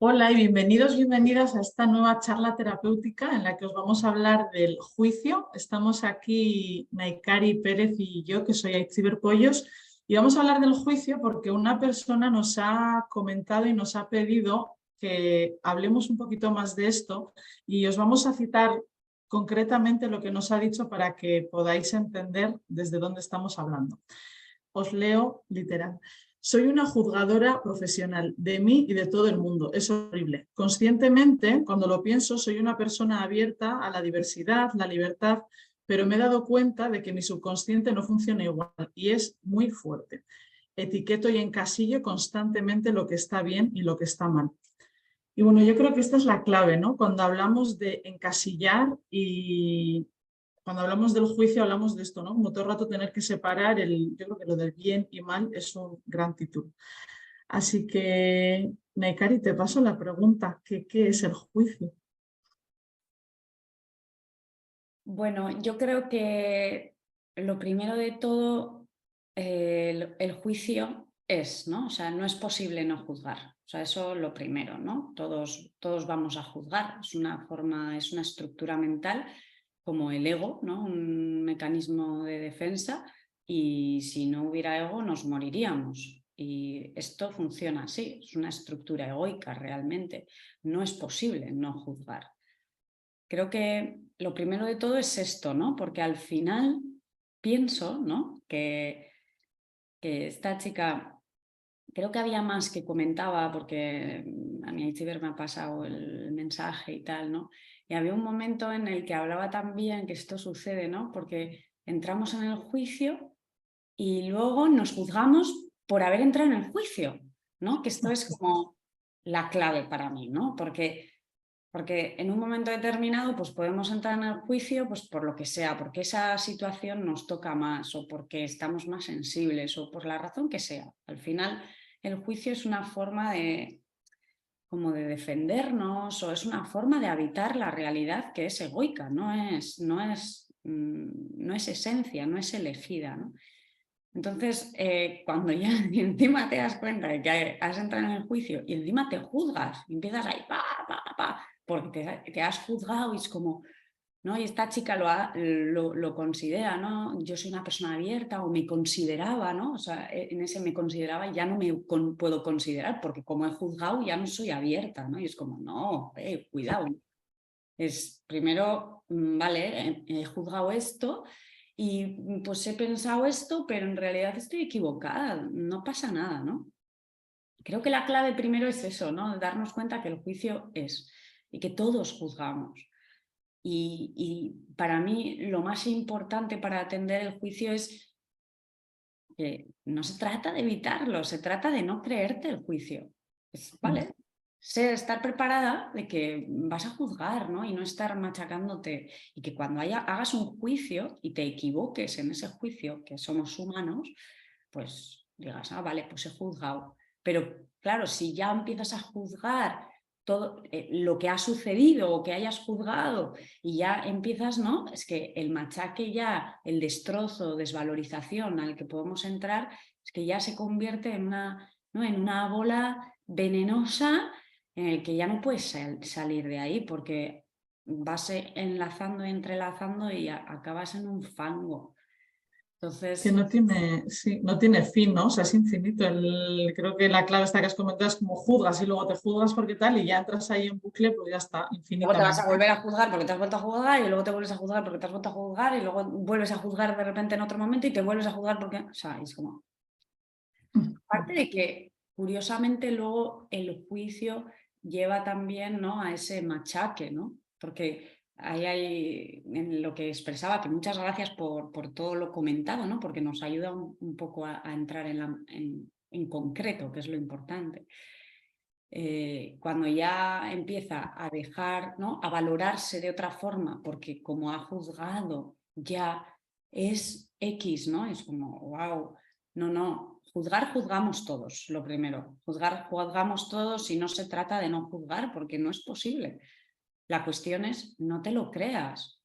Hola y bienvenidos, bienvenidas a esta nueva charla terapéutica en la que os vamos a hablar del juicio. Estamos aquí Naikari Pérez y yo, que soy Aitziber Pollos, y vamos a hablar del juicio porque una persona nos ha comentado y nos ha pedido que hablemos un poquito más de esto y os vamos a citar concretamente lo que nos ha dicho para que podáis entender desde dónde estamos hablando. Os leo literal. Soy una juzgadora profesional de mí y de todo el mundo. Es horrible. Conscientemente, cuando lo pienso, soy una persona abierta a la diversidad, la libertad, pero me he dado cuenta de que mi subconsciente no funciona igual y es muy fuerte. Etiqueto y encasillo constantemente lo que está bien y lo que está mal. Y bueno, yo creo que esta es la clave, ¿no? Cuando hablamos de encasillar y cuando hablamos del juicio hablamos de esto, ¿no? Como todo el rato tener que separar yo creo que lo del bien y mal es un gran título. Así que, Naikari, te paso la pregunta, ¿qué es el juicio? Bueno, yo creo que lo primero de todo, el juicio es, ¿no? O sea, no es posible no juzgar. O sea, eso lo primero, ¿no? Todos vamos a juzgar. Es una forma, es una estructura mental como el ego, ¿no? Un mecanismo de defensa, y si no hubiera ego nos moriríamos. Y esto funciona así, es una estructura egoica realmente. No es posible no juzgar. Creo que lo primero de todo es esto, ¿no? Porque al final pienso, ¿no? que esta chica, creo que había más que comentaba, porque a mí Itziber me ha pasado el mensaje y tal, ¿no? Y había un momento en el que hablaba también que esto sucede, ¿no? Porque entramos en el juicio y luego nos juzgamos por haber entrado en el juicio, ¿no? Que esto es como la clave para mí, ¿no? Porque en un momento determinado pues podemos entrar en el juicio pues por lo que sea, porque esa situación nos toca más o porque estamos más sensibles o por la razón que sea. Al final el juicio es una forma de como de defendernos o es una forma de habitar la realidad que es egoica, no es esencia, no es elegida, ¿no? Entonces, cuando ya encima te das cuenta de que has entrado en el juicio y encima te juzgas, y empiezas ahí, porque te has juzgado y es como, ¿no? Y esta chica lo considera, ¿no? Yo soy una persona abierta o me consideraba, ¿no? O sea, en ese me consideraba y ya no me puedo considerar porque como he juzgado ya no soy abierta, ¿no? Y es como, no, cuidado. Es primero, vale, he juzgado esto y pues he pensado esto, pero en realidad estoy equivocada, no pasa nada, ¿no? Creo que la clave primero es eso, ¿no? Darnos cuenta que el juicio es y que todos juzgamos. Y para mí lo más importante para atender el juicio es que no se trata de evitarlo, se trata de no creerte el juicio. Vale, estar preparada de que vas a juzgar, ¿no? Y no estar machacándote. Y que cuando hagas un juicio y te equivoques en ese juicio, que somos humanos, pues digas, ah, vale, pues he juzgado. Pero claro, si ya empiezas a juzgar todo lo que ha sucedido o que hayas juzgado y ya empiezas, ¿no? Es que el machaque ya, el destrozo, desvalorización al que podemos entrar, es que ya se convierte en ¿no? en una bola venenosa en el que ya no puedes salir de ahí porque vas enlazando y entrelazando y acabas en un fango. Que Entonces, no tiene, sí, no tiene fin, ¿no? O sea, es infinito. Creo que la clave esta que has comentado es como juzgas y luego te juzgas porque tal y ya entras ahí en bucle, pues ya está, luego te vas a infinitamente. volver a juzgar porque te has vuelto a juzgar y luego te vuelves a juzgar porque te has vuelto a juzgar y luego vuelves a juzgar de repente en otro momento y te vuelves a juzgar porque, o sea, es como... Aparte de que, curiosamente, luego el juicio lleva también, ¿no? a ese machaque, ¿no? Porque ahí hay en lo que expresaba, que muchas gracias por todo lo comentado, ¿no? Porque nos ayuda un poco a entrar en concreto, que es lo importante. Cuando ya empieza a dejar, ¿no? a valorarse de otra forma, porque como ha juzgado ya es X, ¿no? Es como, wow, no, juzgamos todos, lo primero. Juzgamos todos y no se trata de no juzgar, porque no es posible. La cuestión es, no te lo creas.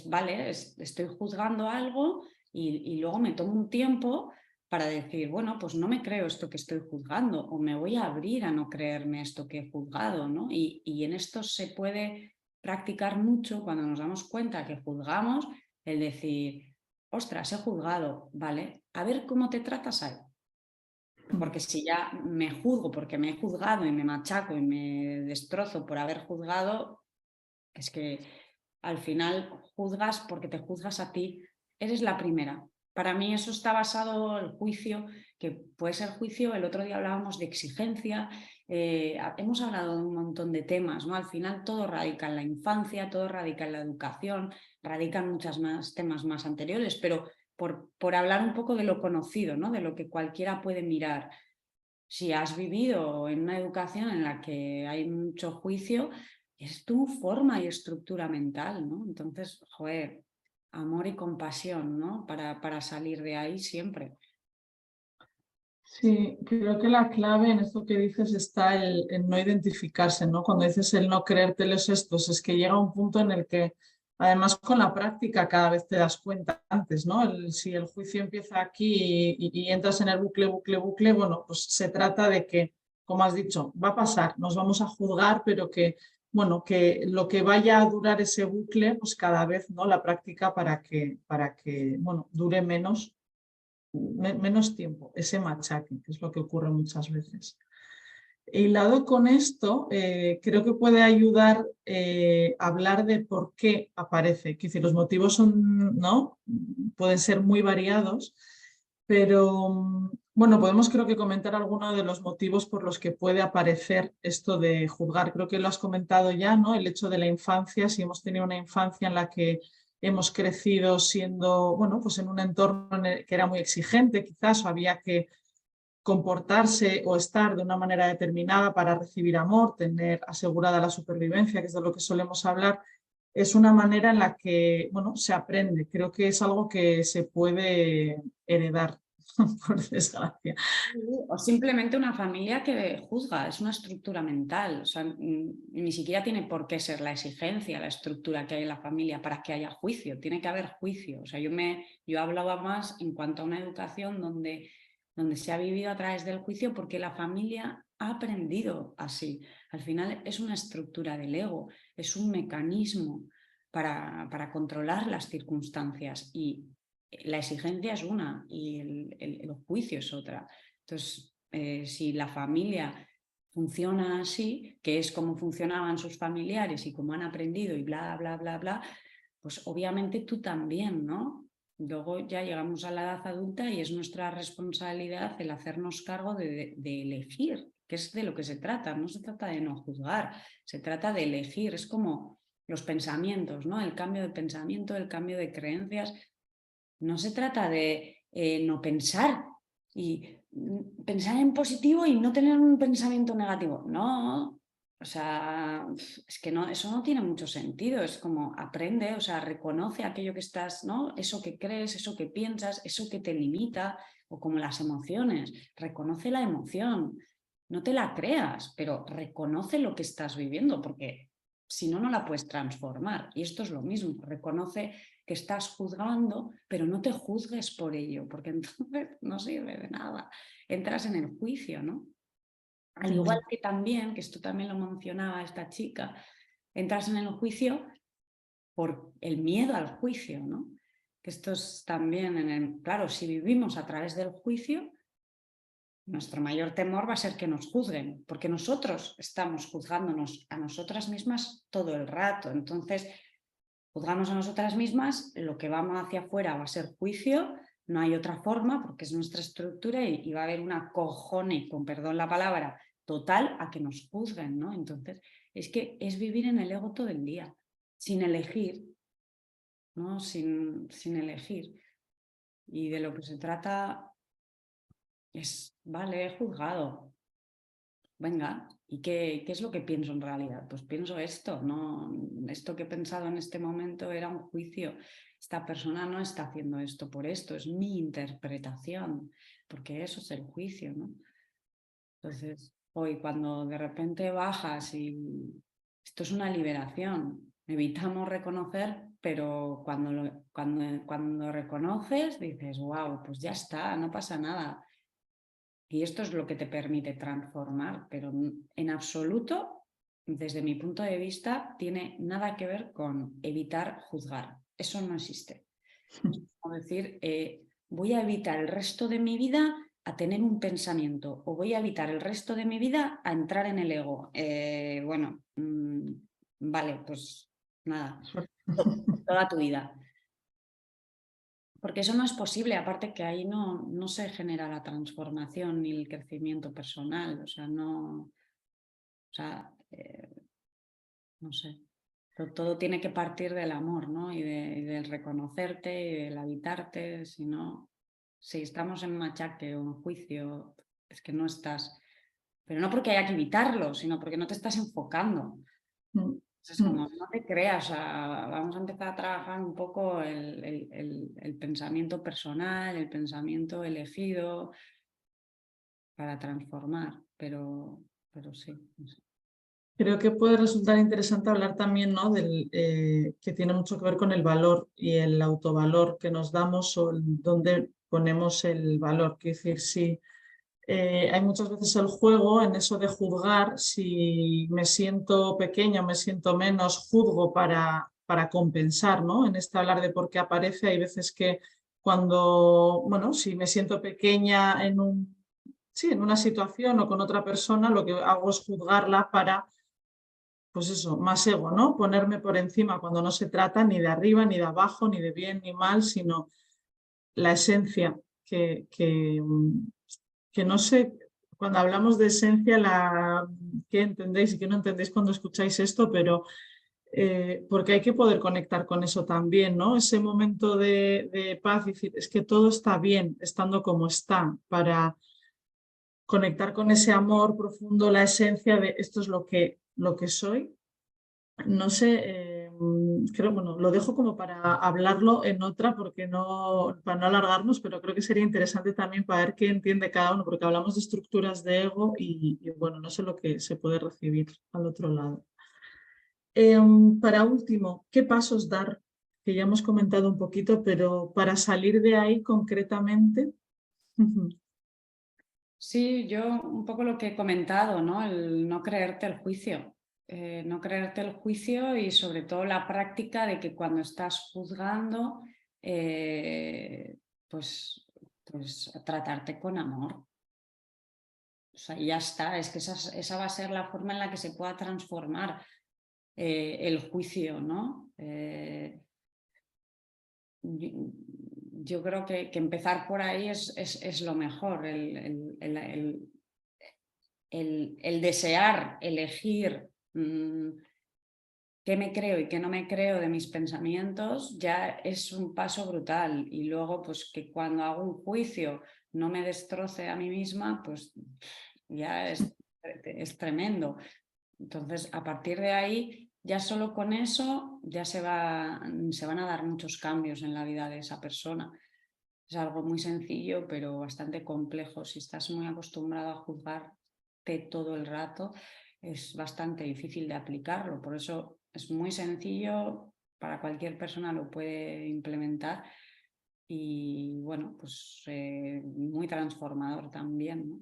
Vale, estoy juzgando algo y luego me tomo un tiempo para decir, bueno, pues no me creo esto que estoy juzgando o me voy a abrir a no creerme esto que he juzgado, ¿no? Y en esto se puede practicar mucho cuando nos damos cuenta que juzgamos, el decir, ostras, he juzgado, ¿vale? A ver cómo te tratas ahí. Porque si ya me juzgo porque me he juzgado y me machaco y me destrozo por haber juzgado, es que al final juzgas porque te juzgas a ti. Eres la primera. Para mí eso está basado en el juicio, que puede ser juicio. El otro día hablábamos de exigencia. Hemos hablado de un montón de temas, ¿no? Al final todo radica en la infancia, todo radica en la educación, radican muchos más temas más anteriores, pero por hablar un poco de lo conocido, ¿no? De lo que cualquiera puede mirar. Si has vivido en una educación en la que hay mucho juicio, es tu forma y estructura mental, ¿no? Entonces, joder, amor y compasión, ¿no? Para salir de ahí siempre. Sí, creo que la clave en esto que dices está el no identificarse, ¿no? Cuando dices el no creértelos estos, es que llega un punto en el que, además con la práctica, cada vez te das cuenta antes, ¿no? Si el juicio empieza aquí y entras en el bucle, bucle, bucle, bueno, pues se trata de que, como has dicho, va a pasar, nos vamos a juzgar, pero que, bueno, que lo que vaya a durar ese bucle, pues cada vez, ¿no? La práctica para que bueno, dure menos tiempo, ese machaque, que es lo que ocurre muchas veces. Hilado con esto, creo que puede ayudar a hablar de por qué aparece. Que decir, los motivos son, ¿no? Pueden ser muy variados, pero bueno, podemos creo que comentar algunos de los motivos por los que puede aparecer esto de juzgar. Creo que lo has comentado ya, ¿no? El hecho de la infancia, si hemos tenido una infancia en la que hemos crecido siendo, bueno, pues en un entorno que era muy exigente, quizás, o había que comportarse o estar de una manera determinada para recibir amor, tener asegurada la supervivencia, que es de lo que solemos hablar, es una manera en la que, bueno, se aprende. Creo que es algo que se puede heredar, por desgracia. O simplemente una familia que juzga, es una estructura mental. O sea, ni siquiera tiene por qué ser la exigencia, la estructura que hay en la familia para que haya juicio. Tiene que haber juicio. O sea, yo hablaba más en cuanto a una educación donde se ha vivido a través del juicio porque la familia ha aprendido así. Al final es una estructura del ego, es un mecanismo para controlar las circunstancias y la exigencia es una y el juicio es otra. Entonces, si la familia funciona así, que es como funcionaban sus familiares y cómo han aprendido y bla, bla, bla, bla, pues obviamente tú también, ¿no? Luego ya llegamos a la edad adulta y es nuestra responsabilidad el hacernos cargo de elegir, que es de lo que se trata. No se trata de no juzgar, se trata de elegir. Es como los pensamientos, ¿no? El cambio de pensamiento, el cambio de creencias. No se trata de no pensar y pensar en positivo y no tener un pensamiento negativo. No, o sea, es que no, eso no tiene mucho sentido. Es como aprende, o sea, reconoce aquello que estás, ¿no? Eso que crees, eso que piensas, eso que te limita, o como las emociones. Reconoce la emoción. No te la creas, pero reconoce lo que estás viviendo, porque si no, no la puedes transformar. Y esto es lo mismo. Reconoce que estás juzgando, pero no te juzgues por ello, porque entonces no sirve de nada. Entras en el juicio, ¿no? Al igual que también, que esto también lo mencionaba esta chica, entras en el juicio por el miedo al juicio, ¿no? Que esto es también, claro, si vivimos a través del juicio, nuestro mayor temor va a ser que nos juzguen, porque nosotros estamos juzgándonos a nosotras mismas todo el rato. Entonces, juzgamos a nosotras mismas, lo que vamos hacia afuera va a ser juicio, no hay otra forma porque es nuestra estructura y va a haber una cojone, con perdón la palabra, total a que nos juzguen, ¿no? Entonces, es que es vivir en el ego todo el día, sin elegir, ¿no? Sin elegir. Y de lo que se trata es, vale, he juzgado, venga, ¿y qué es lo que pienso en realidad? Pues pienso esto, no, esto que he pensado en este momento era un juicio. Esta persona no está haciendo esto por esto, es mi interpretación, porque eso es el juicio, ¿no? Entonces, hoy cuando de repente bajas y esto es una liberación, evitamos reconocer pero cuando reconoces dices, wow, pues ya está, no pasa nada. Y esto es lo que te permite transformar, pero en absoluto, desde mi punto de vista, tiene nada que ver con evitar juzgar. Eso no existe. Es como decir, voy a evitar el resto de mi vida a tener un pensamiento o voy a evitar el resto de mi vida a entrar en el ego. Vale, pues nada, toda tu vida. Porque eso no es posible, aparte que ahí no se genera la transformación ni el crecimiento personal, o sea, no sé. Todo tiene que partir del amor, ¿no? Y del reconocerte y del habitarte, si estamos en machaque o en juicio, es que no estás, pero no porque haya que evitarlo, sino porque no te estás enfocando. Es como, no te creas, vamos a empezar a trabajar un poco el pensamiento personal, el pensamiento elegido para transformar, pero sí. No sé. Creo que puede resultar interesante hablar también, ¿no? Que tiene mucho que ver con el valor y el autovalor que nos damos o dónde ponemos el valor. Quiero decir, si hay muchas veces el juego en eso de juzgar, si me siento pequeño, me siento menos, juzgo para compensar, ¿no? En este hablar de por qué aparece, hay veces que bueno, si me siento pequeña en una situación o con otra persona, lo que hago es juzgarla para, pues eso, más ego, ¿no? Ponerme por encima cuando no se trata ni de arriba, ni de abajo, ni de bien ni mal, sino la esencia que no sé, cuando hablamos de esencia, qué entendéis y qué no entendéis cuando escucháis esto, pero porque hay que poder conectar con eso también, ¿no? Ese momento de paz y decir, es que todo está bien estando como está, para conectar con ese amor profundo, la esencia de esto es lo que soy. No sé, creo, bueno, lo dejo como para hablarlo en otra, para no alargarnos, pero creo que sería interesante también para ver qué entiende cada uno, porque hablamos de estructuras de ego y bueno, no sé lo que se puede recibir al otro lado. Para último, ¿qué pasos dar? Que ya hemos comentado un poquito, pero para salir de ahí concretamente. Sí, yo un poco lo que he comentado, ¿no? El no creerte el juicio. No creerte el juicio y sobre todo la práctica de que cuando estás juzgando, pues tratarte con amor. O sea, ya está, es que esa va a ser la forma en la que se pueda transformar el juicio, ¿no? Yo creo que empezar por ahí es lo mejor, el desear elegir qué me creo y qué no me creo de mis pensamientos ya es un paso brutal. Y luego, pues que cuando hago un juicio no me destroce a mí misma, pues ya es tremendo. Entonces, a partir de ahí, ya solo con eso ya se van a dar muchos cambios en la vida de esa persona. Es algo muy sencillo, pero bastante complejo. Si estás muy acostumbrado a juzgarte todo el rato, es bastante difícil de aplicarlo. Por eso es muy sencillo, para cualquier persona lo puede implementar y bueno, pues muy transformador también, ¿no?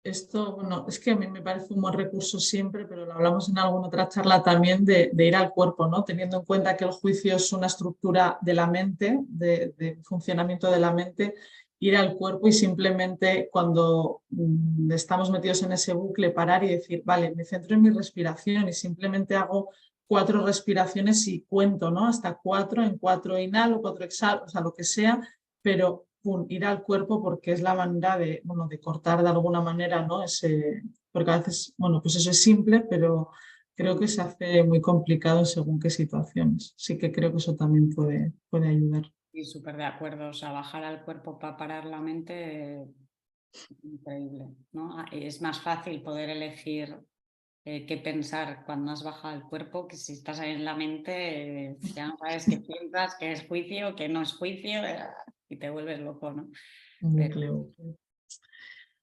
Esto, bueno, es que a mí me parece un buen recurso siempre, pero lo hablamos en alguna otra charla también de ir al cuerpo, ¿no? Teniendo en cuenta que el juicio es una estructura de la mente, de funcionamiento de la mente, ir al cuerpo y simplemente cuando estamos metidos en ese bucle parar y decir, vale, me centro en mi respiración y simplemente hago 4 respiraciones y cuento, ¿no? Hasta 4, en 4 inhalo, 4 exhalo, o sea, lo que sea, pero ir al cuerpo porque es la manera de cortar de alguna manera, ¿no? Porque a veces, bueno, pues eso es simple, pero creo que se hace muy complicado en según qué situaciones. Sí que creo que eso también puede ayudar. Y súper de acuerdo, o sea, bajar al cuerpo para parar la mente, increíble, ¿no? Es más fácil poder elegir qué pensar cuando has bajado al cuerpo que si estás ahí en la mente, ya no sabes qué piensas, qué es juicio, qué no es juicio, y te vuelves loco, ¿no? Pero Bucle.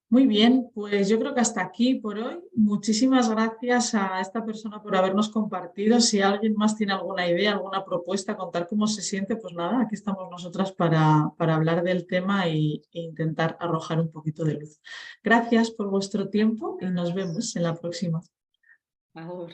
Muy bien, pues yo creo que hasta aquí por hoy. Muchísimas gracias a esta persona por habernos compartido. Si alguien más tiene alguna idea, alguna propuesta, contar cómo se siente, pues nada, aquí estamos nosotras para hablar del tema e intentar arrojar un poquito de luz. Gracias por vuestro tiempo y nos vemos en la próxima. Por favor.